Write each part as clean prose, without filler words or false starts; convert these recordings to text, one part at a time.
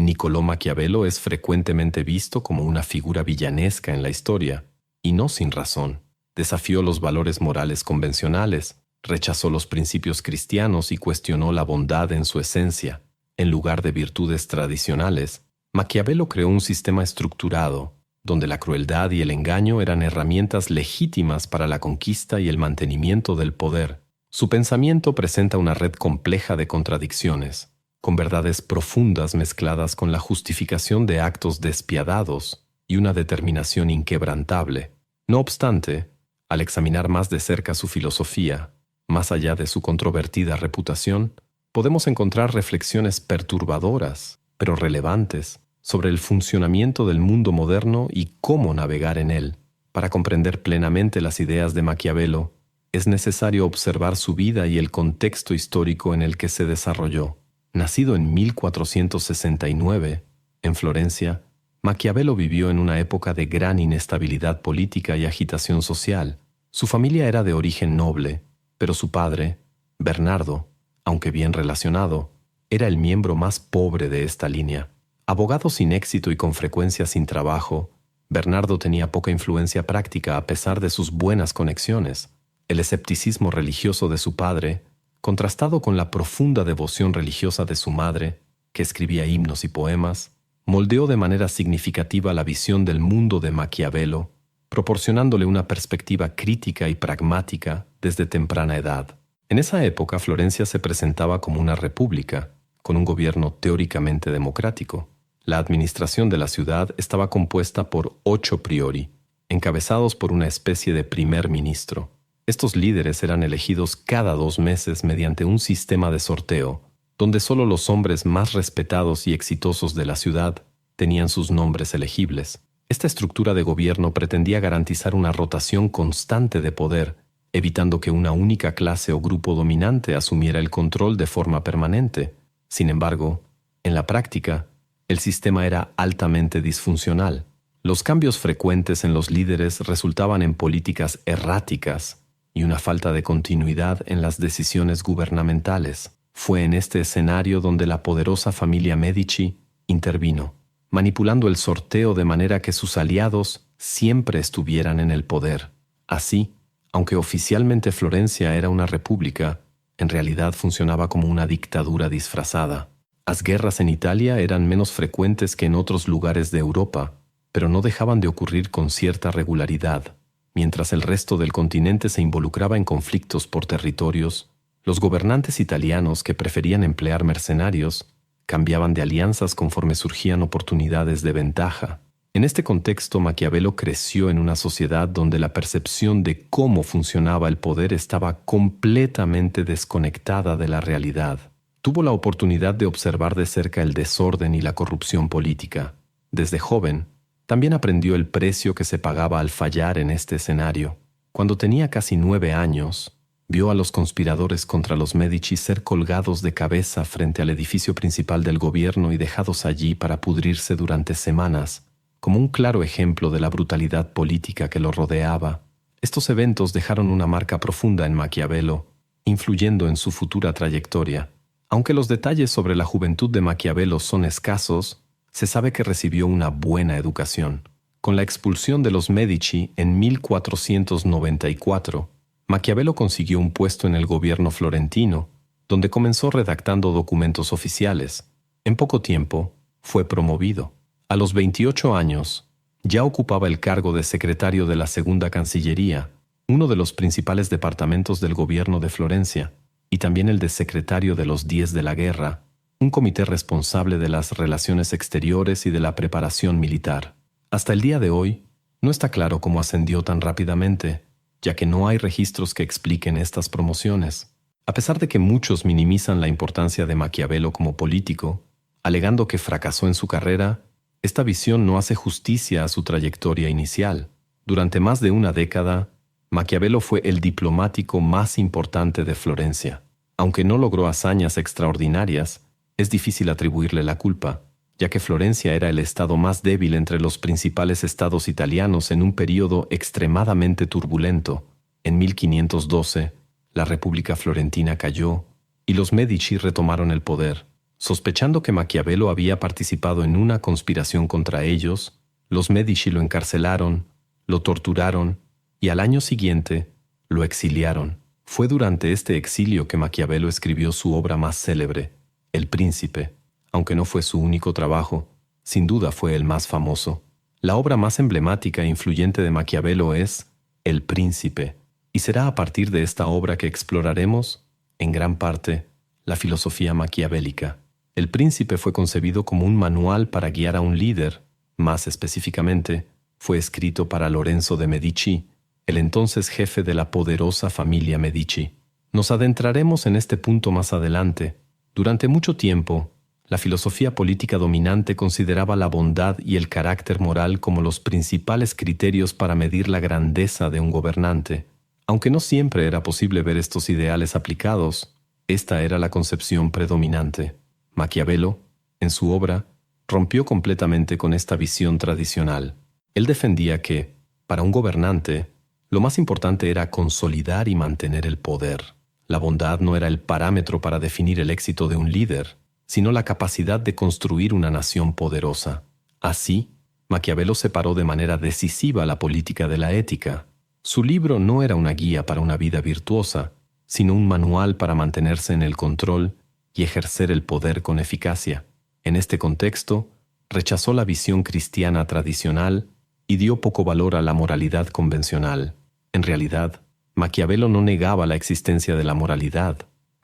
Niccolò Maquiavelo es frecuentemente visto como una figura villanesca en la historia, y no sin razón. Desafió los valores morales convencionales, rechazó los principios cristianos y cuestionó la bondad en su esencia. En lugar de virtudes tradicionales, Maquiavelo creó un sistema estructurado, donde la crueldad y el engaño eran herramientas legítimas para la conquista y el mantenimiento del poder. Su pensamiento presenta una red compleja de contradicciones, con verdades profundas mezcladas con la justificación de actos despiadados y una determinación inquebrantable. No obstante, al examinar más de cerca su filosofía, más allá de su controvertida reputación, podemos encontrar reflexiones perturbadoras, pero relevantes, sobre el funcionamiento del mundo moderno y cómo navegar en él. Para comprender plenamente las ideas de Maquiavelo, es necesario observar su vida y el contexto histórico en el que se desarrolló. Nacido en 1469, en Florencia, Maquiavelo vivió en una época de gran inestabilidad política y agitación social. Su familia era de origen noble, pero su padre, Bernardo, aunque bien relacionado, era el miembro más pobre de esta línea. Abogado sin éxito y con frecuencia sin trabajo, Bernardo tenía poca influencia práctica a pesar de sus buenas conexiones. El escepticismo religioso de su padre, contrastado con la profunda devoción religiosa de su madre, que escribía himnos y poemas, moldeó de manera significativa la visión del mundo de Maquiavelo, proporcionándole una perspectiva crítica y pragmática desde temprana edad. En esa época, Florencia se presentaba como una república, con un gobierno teóricamente democrático. La administración de la ciudad estaba compuesta por 8 priori, encabezados por una especie de primer ministro. Estos líderes eran elegidos cada 2 meses mediante un sistema de sorteo, donde solo los hombres más respetados y exitosos de la ciudad tenían sus nombres elegibles. Esta estructura de gobierno pretendía garantizar una rotación constante de poder, evitando que una única clase o grupo dominante asumiera el control de forma permanente. Sin embargo, en la práctica, el sistema era altamente disfuncional. Los cambios frecuentes en los líderes resultaban en políticas erráticas y una falta de continuidad en las decisiones gubernamentales. Fue en este escenario donde la poderosa familia Medici intervino, manipulando el sorteo de manera que sus aliados siempre estuvieran en el poder. Así, aunque oficialmente Florencia era una república, en realidad funcionaba como una dictadura disfrazada. Las guerras en Italia eran menos frecuentes que en otros lugares de Europa, pero no dejaban de ocurrir con cierta regularidad. Mientras el resto del continente se involucraba en conflictos por territorios, los gobernantes italianos que preferían emplear mercenarios cambiaban de alianzas conforme surgían oportunidades de ventaja. En este contexto, Maquiavelo creció en una sociedad donde la percepción de cómo funcionaba el poder estaba completamente desconectada de la realidad. Tuvo la oportunidad de observar de cerca el desorden y la corrupción política. Desde joven, también aprendió el precio que se pagaba al fallar en este escenario. Cuando tenía casi 9 años, vio a los conspiradores contra los Medici ser colgados de cabeza frente al edificio principal del gobierno y dejados allí para pudrirse durante semanas, como un claro ejemplo de la brutalidad política que lo rodeaba. Estos eventos dejaron una marca profunda en Maquiavelo, influyendo en su futura trayectoria. Aunque los detalles sobre la juventud de Maquiavelo son escasos, se sabe que recibió una buena educación. Con la expulsión de los Medici en 1494, Maquiavelo consiguió un puesto en el gobierno florentino, donde comenzó redactando documentos oficiales. En poco tiempo, fue promovido. A los 28 años, ya ocupaba el cargo de secretario de la Segunda Cancillería, uno de los principales departamentos del gobierno de Florencia, y también el de secretario de los 10 de la guerra, un comité responsable de las relaciones exteriores y de la preparación militar. Hasta el día de hoy, no está claro cómo ascendió tan rápidamente, ya que no hay registros que expliquen estas promociones. A pesar de que muchos minimizan la importancia de Maquiavelo como político, alegando que fracasó en su carrera, esta visión no hace justicia a su trayectoria inicial. Durante más de una década, Maquiavelo fue el diplomático más importante de Florencia. Aunque no logró hazañas extraordinarias, es difícil atribuirle la culpa, ya que Florencia era el estado más débil entre los principales estados italianos en un período extremadamente turbulento. En 1512, la República Florentina cayó y los Medici retomaron el poder. Sospechando que Maquiavelo había participado en una conspiración contra ellos, los Medici lo encarcelaron, lo torturaron y al año siguiente lo exiliaron. Fue durante este exilio que Maquiavelo escribió su obra más célebre, El Príncipe. Aunque no fue su único trabajo, sin duda fue el más famoso. La obra más emblemática e influyente de Maquiavelo es El Príncipe, y será a partir de esta obra que exploraremos, en gran parte, la filosofía maquiavélica. El Príncipe fue concebido como un manual para guiar a un líder. Más específicamente, fue escrito para Lorenzo de Medici, el entonces jefe de la poderosa familia Medici. Nos adentraremos en este punto más adelante. Durante mucho tiempo, la filosofía política dominante consideraba la bondad y el carácter moral como los principales criterios para medir la grandeza de un gobernante. Aunque no siempre era posible ver estos ideales aplicados, esta era la concepción predominante. Maquiavelo, en su obra, rompió completamente con esta visión tradicional. Él defendía que, para un gobernante, lo más importante era consolidar y mantener el poder. La bondad no era el parámetro para definir el éxito de un líder, sino la capacidad de construir una nación poderosa. Así, Maquiavelo separó de manera decisiva la política de la ética. Su libro no era una guía para una vida virtuosa, sino un manual para mantenerse en el control y ejercer el poder con eficacia. En este contexto, rechazó la visión cristiana tradicional y dio poco valor a la moralidad convencional. En realidad, Maquiavelo no negaba la existencia de la moralidad,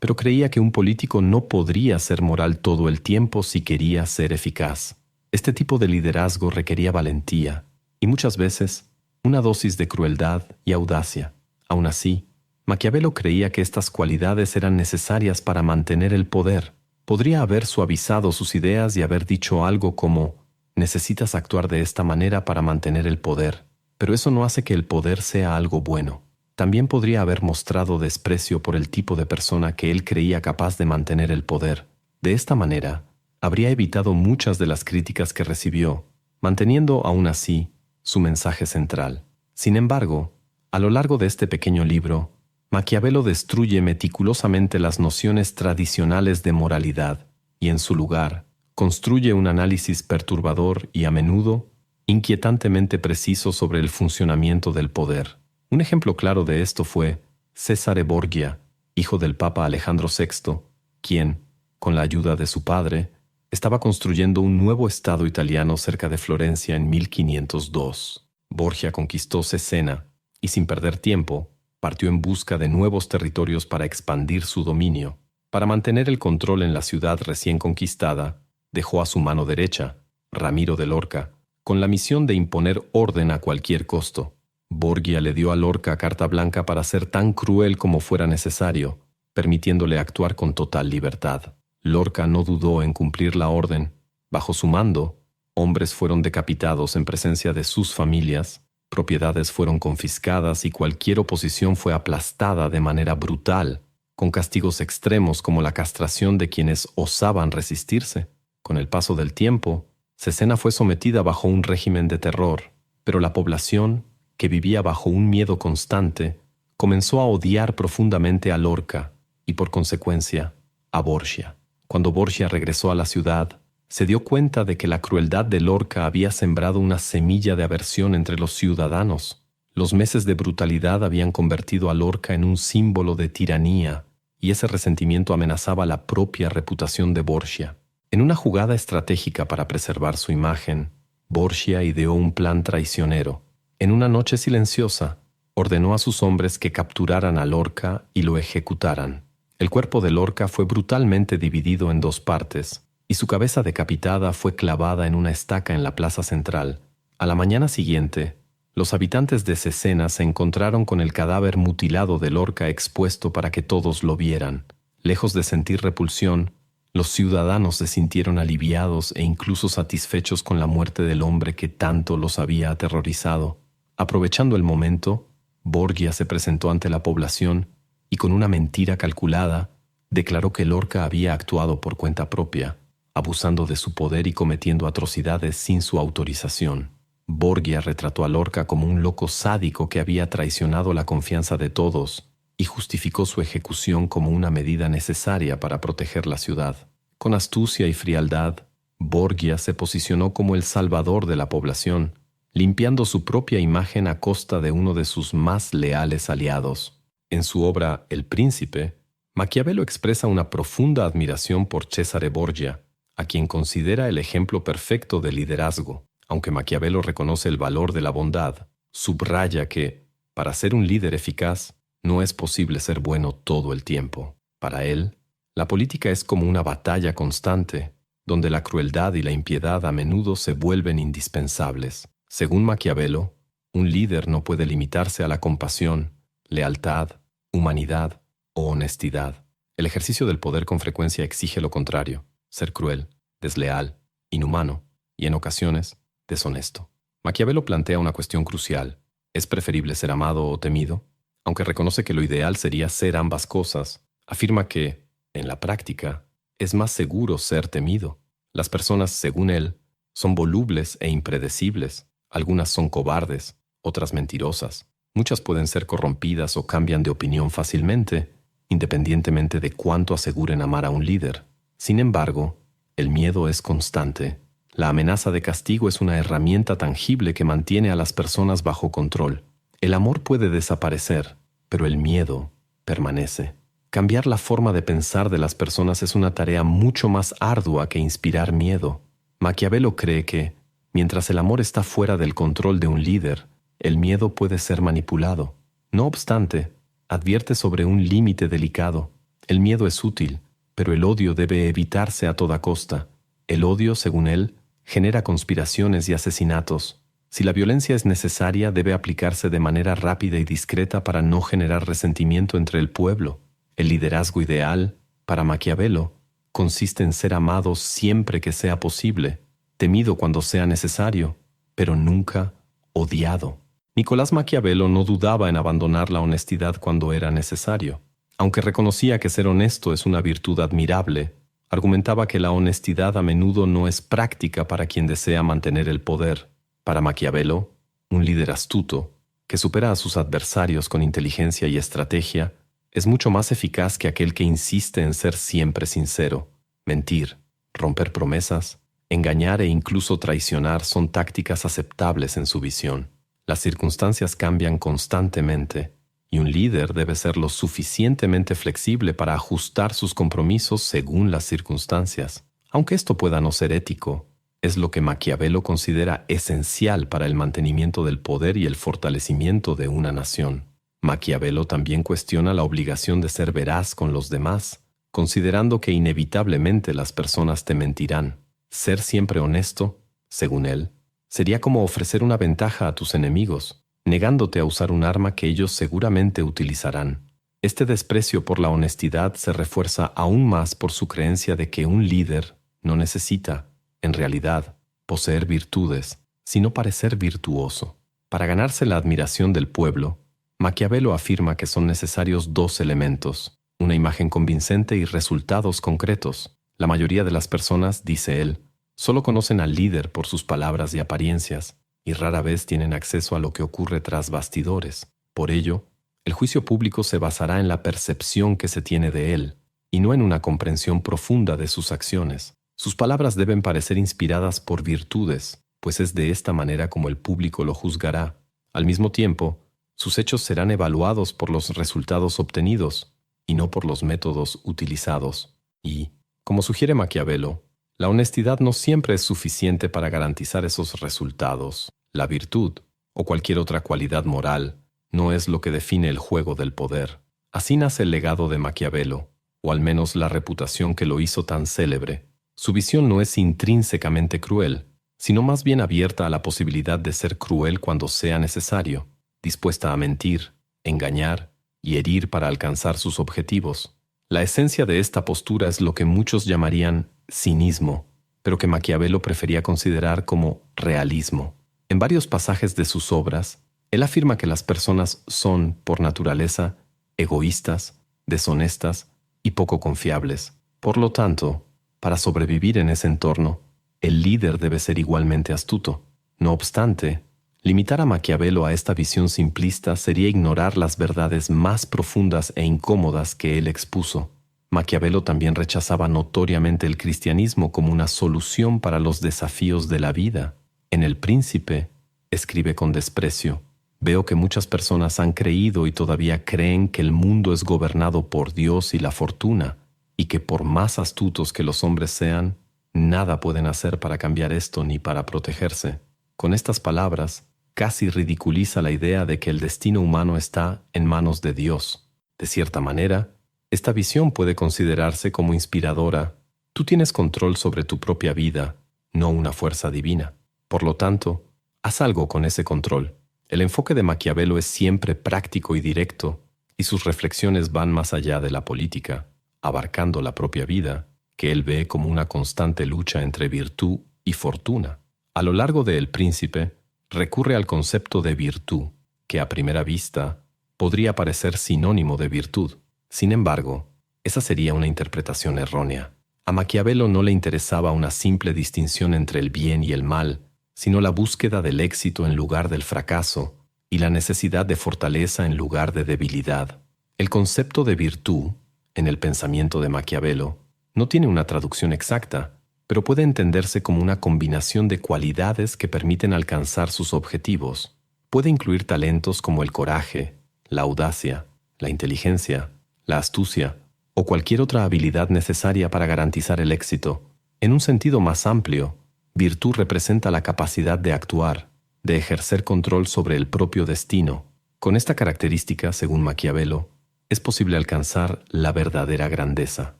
pero creía que un político no podría ser moral todo el tiempo si quería ser eficaz. Este tipo de liderazgo requería valentía y muchas veces una dosis de crueldad y audacia. Aún así, Maquiavelo creía que estas cualidades eran necesarias para mantener el poder. Podría haber suavizado sus ideas y haber dicho algo como: necesitas actuar de esta manera para mantener el poder, pero eso no hace que el poder sea algo bueno. También podría haber mostrado desprecio por el tipo de persona que él creía capaz de mantener el poder. De esta manera, habría evitado muchas de las críticas que recibió, manteniendo aún así su mensaje central. Sin embargo, a lo largo de este pequeño libro, Maquiavelo destruye meticulosamente las nociones tradicionales de moralidad y, en su lugar, construye un análisis perturbador y, a menudo, inquietantemente preciso sobre el funcionamiento del poder. Un ejemplo claro de esto fue Cesare Borgia, hijo del Papa Alejandro VI, quien, con la ayuda de su padre, estaba construyendo un nuevo estado italiano cerca de Florencia en 1502. Borgia conquistó Cesena y, sin perder tiempo, partió en busca de nuevos territorios para expandir su dominio. Para mantener el control en la ciudad recién conquistada, dejó a su mano derecha, Ramiro de Lorca, con la misión de imponer orden a cualquier costo. Borgia le dio a Lorca carta blanca para ser tan cruel como fuera necesario, permitiéndole actuar con total libertad. Lorca no dudó en cumplir la orden. Bajo su mando, hombres fueron decapitados en presencia de sus familias, propiedades fueron confiscadas y cualquier oposición fue aplastada de manera brutal, con castigos extremos como la castración de quienes osaban resistirse. Con el paso del tiempo, Cesena fue sometida bajo un régimen de terror, pero la población, que vivía bajo un miedo constante, comenzó a odiar profundamente a Lorca y, por consecuencia, a Borgia. Cuando Borgia regresó a la ciudad, se dio cuenta de que la crueldad de Lorca había sembrado una semilla de aversión entre los ciudadanos. Los meses de brutalidad habían convertido a Lorca en un símbolo de tiranía, y ese resentimiento amenazaba la propia reputación de Borgia. En una jugada estratégica para preservar su imagen, Borgia ideó un plan traicionero. En una noche silenciosa, ordenó a sus hombres que capturaran a Lorca y lo ejecutaran. El cuerpo de Lorca fue brutalmente dividido en dos partes, y su cabeza decapitada fue clavada en una estaca en la plaza central. A la mañana siguiente, los habitantes de Cesena se encontraron con el cadáver mutilado de Lorca expuesto para que todos lo vieran. Lejos de sentir repulsión, los ciudadanos se sintieron aliviados e incluso satisfechos con la muerte del hombre que tanto los había aterrorizado. Aprovechando el momento, Borgia se presentó ante la población y, con una mentira calculada, declaró que Lorca había actuado por cuenta propia, abusando de su poder y cometiendo atrocidades sin su autorización. Borgia retrató a Lorca como un loco sádico que había traicionado la confianza de todos y justificó su ejecución como una medida necesaria para proteger la ciudad. Con astucia y frialdad, Borgia se posicionó como el salvador de la población, limpiando su propia imagen a costa de uno de sus más leales aliados. En su obra El Príncipe, Maquiavelo expresa una profunda admiración por Cesare Borgia, a quien considera el ejemplo perfecto de liderazgo. Aunque Maquiavelo reconoce el valor de la bondad, subraya que, para ser un líder eficaz, no es posible ser bueno todo el tiempo. Para él, la política es como una batalla constante, donde la crueldad y la impiedad a menudo se vuelven indispensables. Según Maquiavelo, un líder no puede limitarse a la compasión, lealtad, humanidad o honestidad. El ejercicio del poder con frecuencia exige lo contrario: ser cruel, desleal, inhumano y, en ocasiones, deshonesto. Maquiavelo plantea una cuestión crucial: ¿es preferible ser amado o temido? Aunque reconoce que lo ideal sería ser ambas cosas, afirma que, en la práctica, es más seguro ser temido. Las personas, según él, son volubles e impredecibles. Algunas son cobardes, otras mentirosas. Muchas pueden ser corrompidas o cambian de opinión fácilmente, independientemente de cuánto aseguren amar a un líder. Sin embargo, el miedo es constante. La amenaza de castigo es una herramienta tangible que mantiene a las personas bajo control. El amor puede desaparecer, pero el miedo permanece. Cambiar la forma de pensar de las personas es una tarea mucho más ardua que inspirar miedo. Maquiavelo cree que, mientras el amor está fuera del control de un líder, el miedo puede ser manipulado. No obstante, advierte sobre un límite delicado. El miedo es útil, pero el odio debe evitarse a toda costa. El odio, según él, genera conspiraciones y asesinatos. Si la violencia es necesaria, debe aplicarse de manera rápida y discreta para no generar resentimiento entre el pueblo. El liderazgo ideal, para Maquiavelo, consiste en ser amado siempre que sea posible, temido cuando sea necesario, pero nunca odiado. Nicolás Maquiavelo no dudaba en abandonar la honestidad cuando era necesario. Aunque reconocía que ser honesto es una virtud admirable, argumentaba que la honestidad a menudo no es práctica para quien desea mantener el poder. Para Maquiavelo, un líder astuto, que supera a sus adversarios con inteligencia y estrategia, es mucho más eficaz que aquel que insiste en ser siempre sincero. Mentir, romper promesas, engañar e incluso traicionar son tácticas aceptables en su visión. Las circunstancias cambian constantemente, y un líder debe ser lo suficientemente flexible para ajustar sus compromisos según las circunstancias. Aunque esto pueda no ser ético, es lo que Maquiavelo considera esencial para el mantenimiento del poder y el fortalecimiento de una nación. Maquiavelo también cuestiona la obligación de ser veraz con los demás, considerando que inevitablemente las personas te mentirán. Ser siempre honesto, según él, sería como ofrecer una ventaja a tus enemigos, negándote a usar un arma que ellos seguramente utilizarán. Este desprecio por la honestidad se refuerza aún más por su creencia de que un líder no necesita, en realidad, poseer virtudes, sino parecer virtuoso. Para ganarse la admiración del pueblo, Maquiavelo afirma que son necesarios dos elementos: una imagen convincente y resultados concretos. La mayoría de las personas, dice él, solo conocen al líder por sus palabras y apariencias, y rara vez tienen acceso a lo que ocurre tras bastidores. Por ello, el juicio público se basará en la percepción que se tiene de él, y no en una comprensión profunda de sus acciones. Sus palabras deben parecer inspiradas por virtudes, pues es de esta manera como el público lo juzgará. Al mismo tiempo, sus hechos serán evaluados por los resultados obtenidos, y no por los métodos utilizados. Y, como sugiere Maquiavelo, la honestidad no siempre es suficiente para garantizar esos resultados. La virtud, o cualquier otra cualidad moral, no es lo que define el juego del poder. Así nace el legado de Maquiavelo, o al menos la reputación que lo hizo tan célebre. Su visión no es intrínsecamente cruel, sino más bien abierta a la posibilidad de ser cruel cuando sea necesario, dispuesta a mentir, engañar y herir para alcanzar sus objetivos. La esencia de esta postura es lo que muchos llamarían cinismo, pero que Maquiavelo prefería considerar como realismo. En varios pasajes de sus obras, él afirma que las personas son, por naturaleza, egoístas, deshonestas y poco confiables. Por lo tanto, para sobrevivir en ese entorno, el líder debe ser igualmente astuto. No obstante, limitar a Maquiavelo a esta visión simplista sería ignorar las verdades más profundas e incómodas que él expuso. Maquiavelo también rechazaba notoriamente el cristianismo como una solución para los desafíos de la vida. En El Príncipe, escribe con desprecio: veo que muchas personas han creído y todavía creen que el mundo es gobernado por Dios y la fortuna, y que por más astutos que los hombres sean, nada pueden hacer para cambiar esto ni para protegerse. Con estas palabras, casi ridiculiza la idea de que el destino humano está en manos de Dios. De cierta manera, esta visión puede considerarse como inspiradora. Tú tienes control sobre tu propia vida, no una fuerza divina. Por lo tanto, haz algo con ese control. El enfoque de Maquiavelo es siempre práctico y directo, y sus reflexiones van más allá de la política, abarcando la propia vida, que él ve como una constante lucha entre virtud y fortuna. A lo largo de El Príncipe, recurre al concepto de virtud, que a primera vista podría parecer sinónimo de virtud. Sin embargo, esa sería una interpretación errónea. A Maquiavelo no le interesaba una simple distinción entre el bien y el mal, sino la búsqueda del éxito en lugar del fracaso y la necesidad de fortaleza en lugar de debilidad. El concepto de virtud, en el pensamiento de Maquiavelo, no tiene una traducción exacta, pero puede entenderse como una combinación de cualidades que permiten alcanzar sus objetivos. Puede incluir talentos como el coraje, la audacia, la inteligencia, la astucia o cualquier otra habilidad necesaria para garantizar el éxito. En un sentido más amplio, virtud representa la capacidad de actuar, de ejercer control sobre el propio destino. Con esta característica, según Maquiavelo, es posible alcanzar la verdadera grandeza.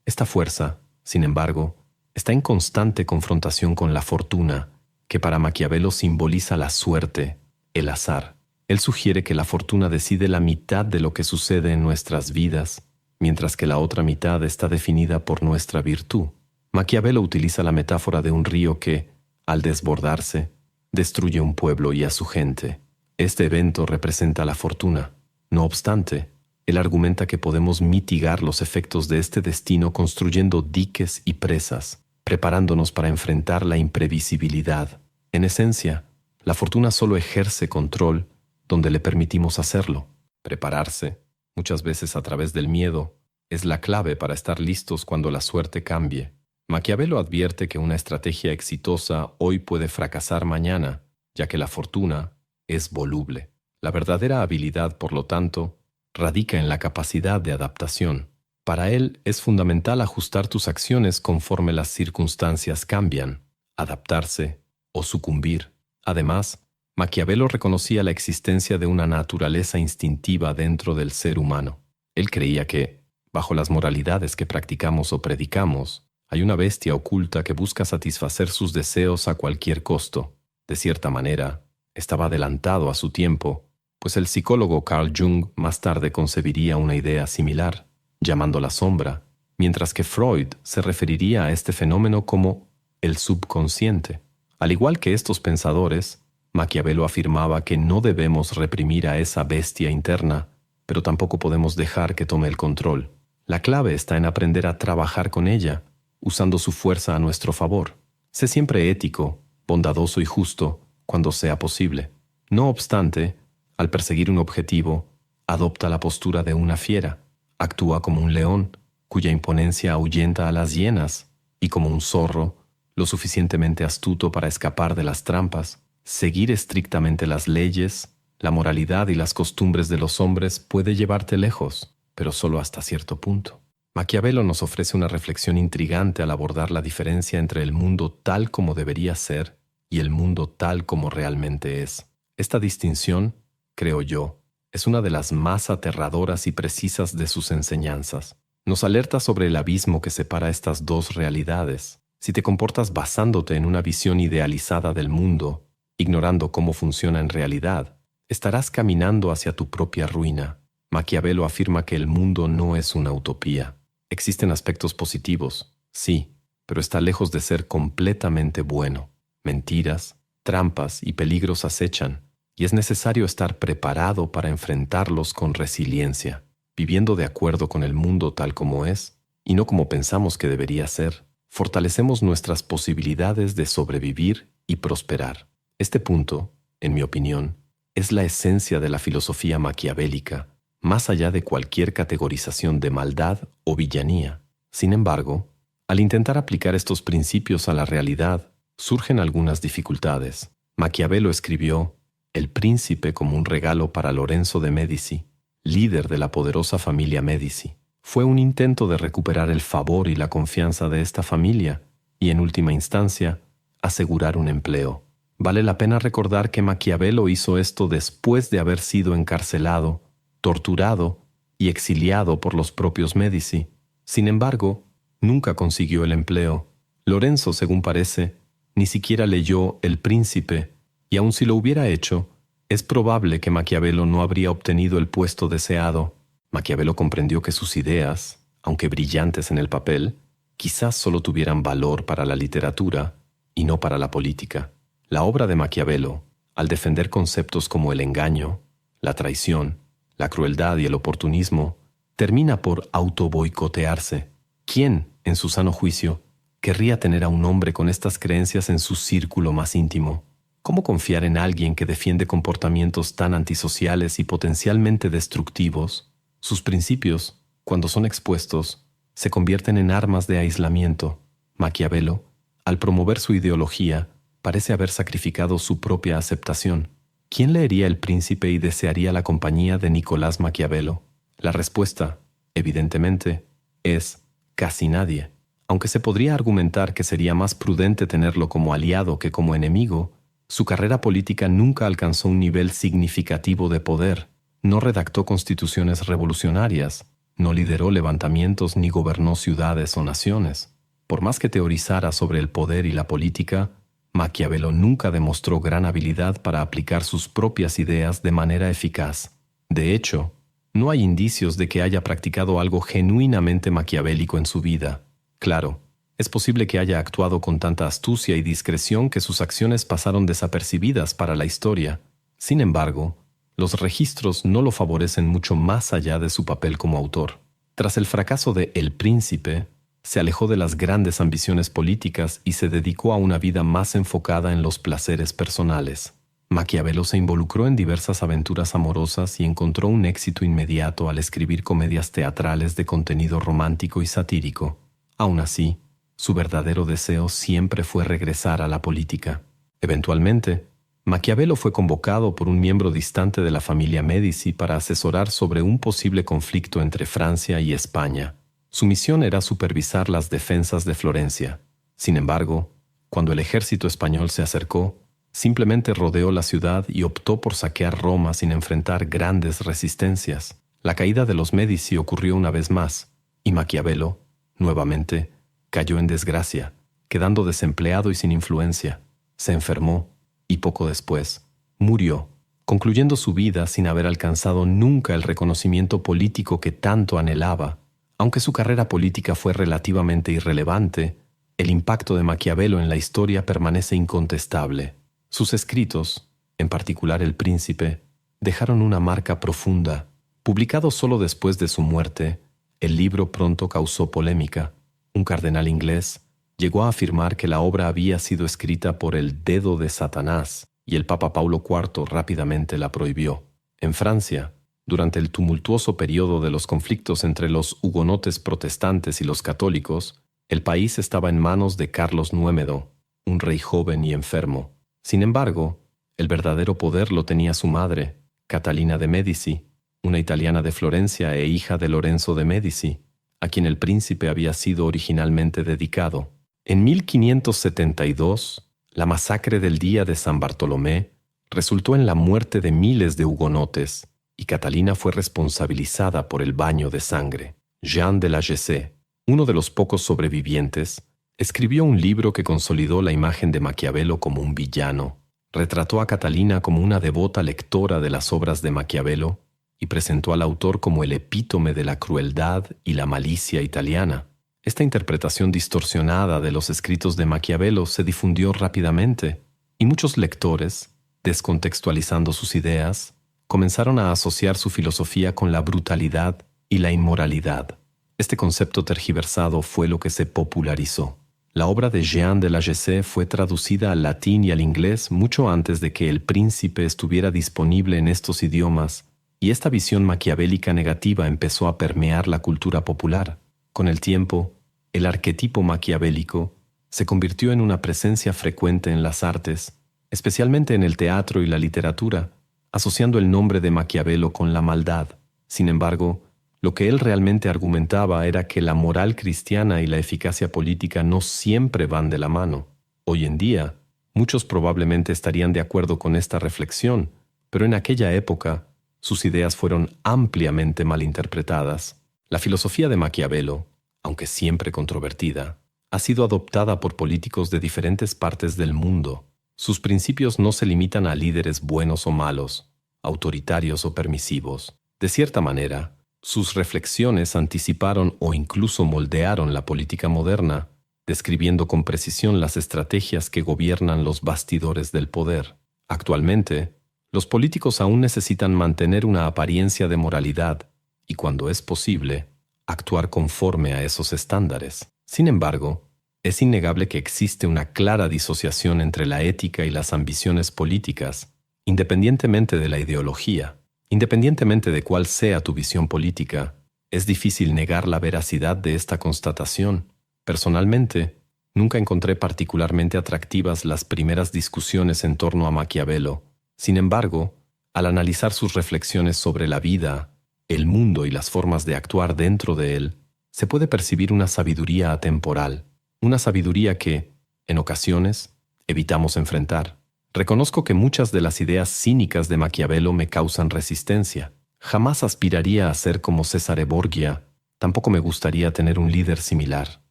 Esta fuerza, sin embargo, está en constante confrontación con la fortuna, que para Maquiavelo simboliza la suerte, el azar. Él sugiere que la fortuna decide la mitad de lo que sucede en nuestras vidas, mientras que la otra mitad está definida por nuestra virtud. Maquiavelo utiliza la metáfora de un río que, al desbordarse, destruye un pueblo y a su gente. Este evento representa la fortuna. No obstante, él argumenta que podemos mitigar los efectos de este destino construyendo diques y presas, preparándonos para enfrentar la imprevisibilidad. En esencia, la fortuna solo ejerce control donde le permitimos hacerlo. Prepararse, muchas veces a través del miedo, es la clave para estar listos cuando la suerte cambie. Maquiavelo advierte que una estrategia exitosa hoy puede fracasar mañana, ya que la fortuna es voluble. La verdadera habilidad, por lo tanto, radica en la capacidad de adaptación. Para él es fundamental ajustar tus acciones conforme las circunstancias cambian, adaptarse o sucumbir. Además, Maquiavelo reconocía la existencia de una naturaleza instintiva dentro del ser humano. Él creía que, bajo las moralidades que practicamos o predicamos, hay una bestia oculta que busca satisfacer sus deseos a cualquier costo. De cierta manera, estaba adelantado a su tiempo, pues el psicólogo Carl Jung más tarde concebiría una idea similar, llamándola sombra, mientras que Freud se referiría a este fenómeno como el subconsciente. Al igual que estos pensadores, Maquiavelo afirmaba que no debemos reprimir a esa bestia interna, pero tampoco podemos dejar que tome el control. La clave está en aprender a trabajar con ella, usando su fuerza a nuestro favor. Sé siempre ético, bondadoso y justo cuando sea posible. No obstante, al perseguir un objetivo, adopta la postura de una fiera. Actúa como un león, cuya imponencia ahuyenta a las hienas, y como un zorro, lo suficientemente astuto para escapar de las trampas. Seguir estrictamente las leyes, la moralidad y las costumbres de los hombres puede llevarte lejos, pero solo hasta cierto punto. Maquiavelo nos ofrece una reflexión intrigante al abordar la diferencia entre el mundo tal como debería ser y el mundo tal como realmente es. Esta distinción, creo yo, es una de las más aterradoras y precisas de sus enseñanzas. Nos alerta sobre el abismo que separa estas dos realidades. Si te comportas basándote en una visión idealizada del mundo, ignorando cómo funciona en realidad, estarás caminando hacia tu propia ruina. Maquiavelo afirma que el mundo no es una utopía. Existen aspectos positivos, sí, pero está lejos de ser completamente bueno. Mentiras, trampas y peligros acechan, y es necesario estar preparado para enfrentarlos con resiliencia, viviendo de acuerdo con el mundo tal como es, y no como pensamos que debería ser. Fortalecemos nuestras posibilidades de sobrevivir y prosperar. Este punto, en mi opinión, es la esencia de la filosofía maquiavélica. más allá de cualquier categorización de maldad o villanía. Sin embargo, al intentar aplicar estos principios a la realidad, surgen algunas dificultades. Maquiavelo escribió El Príncipe como un regalo para Lorenzo de Médici, líder de la poderosa familia Médici. Fue un intento de recuperar el favor y la confianza de esta familia y, en última instancia, asegurar un empleo. Vale la pena recordar que Maquiavelo hizo esto después de haber sido encarcelado, torturado y exiliado por los propios Médici. Sin embargo, nunca consiguió el empleo. Lorenzo, según parece, ni siquiera leyó El Príncipe, y aun si lo hubiera hecho, es probable que Maquiavelo no habría obtenido el puesto deseado. Maquiavelo comprendió que sus ideas, aunque brillantes en el papel, quizás solo tuvieran valor para la literatura y no para la política. La obra de Maquiavelo, al defender conceptos como el engaño, la traición, la crueldad y el oportunismo, termina por autoboicotearse. ¿Quién, en su sano juicio, querría tener a un hombre con estas creencias en su círculo más íntimo? ¿Cómo confiar en alguien que defiende comportamientos tan antisociales y potencialmente destructivos? Sus principios, cuando son expuestos, se convierten en armas de aislamiento. Maquiavelo, al promover su ideología, parece haber sacrificado su propia aceptación. ¿Quién leería El Príncipe y desearía la compañía de Nicolás Maquiavelo? La respuesta, evidentemente, es casi nadie. Aunque se podría argumentar que sería más prudente tenerlo como aliado que como enemigo, su carrera política nunca alcanzó un nivel significativo de poder. No redactó constituciones revolucionarias, no lideró levantamientos ni gobernó ciudades o naciones. Por más que teorizara sobre el poder y la política, Maquiavelo nunca demostró gran habilidad para aplicar sus propias ideas de manera eficaz. De hecho, no hay indicios de que haya practicado algo genuinamente maquiavélico en su vida. Claro, es posible que haya actuado con tanta astucia y discreción que sus acciones pasaron desapercibidas para la historia. Sin embargo, los registros no lo favorecen mucho más allá de su papel como autor. Tras el fracaso de El Príncipe, se alejó de las grandes ambiciones políticas y se dedicó a una vida más enfocada en los placeres personales. Maquiavelo se involucró en diversas aventuras amorosas y encontró un éxito inmediato al escribir comedias teatrales de contenido romántico y satírico. Aún así, su verdadero deseo siempre fue regresar a la política. Eventualmente, Maquiavelo fue convocado por un miembro distante de la familia Médici para asesorar sobre un posible conflicto entre Francia y España. Su misión era supervisar las defensas de Florencia. Sin embargo, cuando el ejército español se acercó, simplemente rodeó la ciudad y optó por saquear Roma sin enfrentar grandes resistencias. La caída de los Médici ocurrió una vez más, y Maquiavelo, nuevamente, cayó en desgracia, quedando desempleado y sin influencia. Se enfermó y poco después murió, concluyendo su vida sin haber alcanzado nunca el reconocimiento político que tanto anhelaba. Aunque su carrera política fue relativamente irrelevante, el impacto de Maquiavelo en la historia permanece incontestable. Sus escritos, en particular El Príncipe, dejaron una marca profunda. Publicado solo después de su muerte, el libro pronto causó polémica. Un cardenal inglés llegó a afirmar que la obra había sido escrita por el dedo de Satanás, y el Papa Paulo IV rápidamente la prohibió. En Francia, durante el tumultuoso periodo de los conflictos entre los hugonotes protestantes y los católicos, el país estaba en manos de Carlos IX, un rey joven y enfermo. Sin embargo, el verdadero poder lo tenía su madre, Catalina de Médici, una italiana de Florencia e hija de Lorenzo de Médici, a quien el príncipe había sido originalmente dedicado. En 1572, la masacre del día de San Bartolomé resultó en la muerte de miles de hugonotes, y Catalina fue responsabilizada por el baño de sangre. Jean de la Gessé, uno de los pocos sobrevivientes, escribió un libro que consolidó la imagen de Maquiavelo como un villano. Retrató a Catalina como una devota lectora de las obras de Maquiavelo y presentó al autor como el epítome de la crueldad y la malicia italiana. Esta interpretación distorsionada de los escritos de Maquiavelo se difundió rápidamente, y muchos lectores, descontextualizando sus ideas, comenzaron a asociar su filosofía con la brutalidad y la inmoralidad. Este concepto tergiversado fue lo que se popularizó. La obra de Jean de la Gessé fue traducida al latín y al inglés mucho antes de que El Príncipe estuviera disponible en estos idiomas, y esta visión maquiavélica negativa empezó a permear la cultura popular. Con el tiempo, el arquetipo maquiavélico se convirtió en una presencia frecuente en las artes, especialmente en el teatro y la literatura, asociando el nombre de Maquiavelo con la maldad. Sin embargo, lo que él realmente argumentaba era que la moral cristiana y la eficacia política no siempre van de la mano. Hoy en día, muchos probablemente estarían de acuerdo con esta reflexión, pero en aquella época, sus ideas fueron ampliamente malinterpretadas. La filosofía de Maquiavelo, aunque siempre controvertida, ha sido adoptada por políticos de diferentes partes del mundo. Sus principios no se limitan a líderes buenos o malos, autoritarios o permisivos. De cierta manera, sus reflexiones anticiparon o incluso moldearon la política moderna, describiendo con precisión las estrategias que gobiernan los bastidores del poder. Actualmente, los políticos aún necesitan mantener una apariencia de moralidad y, cuando es posible, actuar conforme a esos estándares. Sin embargo, es innegable que existe una clara disociación entre la ética y las ambiciones políticas, independientemente de la ideología. Independientemente de cuál sea tu visión política, es difícil negar la veracidad de esta constatación. Personalmente, nunca encontré particularmente atractivas las primeras discusiones en torno a Maquiavelo. Sin embargo, al analizar sus reflexiones sobre la vida, el mundo y las formas de actuar dentro de él, se puede percibir una sabiduría atemporal, una sabiduría que, en ocasiones, evitamos enfrentar. Reconozco que muchas de las ideas cínicas de Maquiavelo me causan resistencia. Jamás aspiraría a ser como Cesare Borgia, tampoco me gustaría tener un líder similar.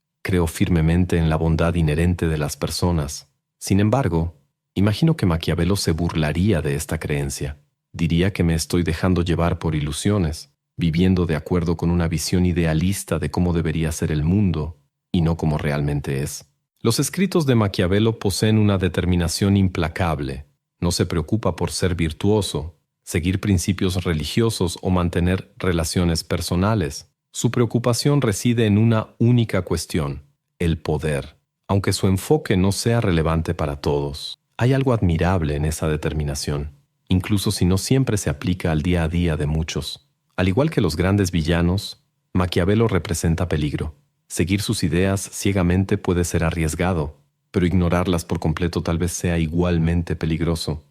Creo firmemente en la bondad inherente de las personas. Sin embargo, imagino que Maquiavelo se burlaría de esta creencia. Diría que me estoy dejando llevar por ilusiones, viviendo de acuerdo con una visión idealista de cómo debería ser el mundo, y no como realmente es. Los escritos de Maquiavelo poseen una determinación implacable. No se preocupa por ser virtuoso, seguir principios religiosos o mantener relaciones personales. Su preocupación reside en una única cuestión: el poder. Aunque su enfoque no sea relevante para todos, hay algo admirable en esa determinación, incluso si no siempre se aplica al día a día de muchos. Al igual que los grandes villanos, Maquiavelo representa peligro. Seguir sus ideas ciegamente puede ser arriesgado, pero ignorarlas por completo tal vez sea igualmente peligroso.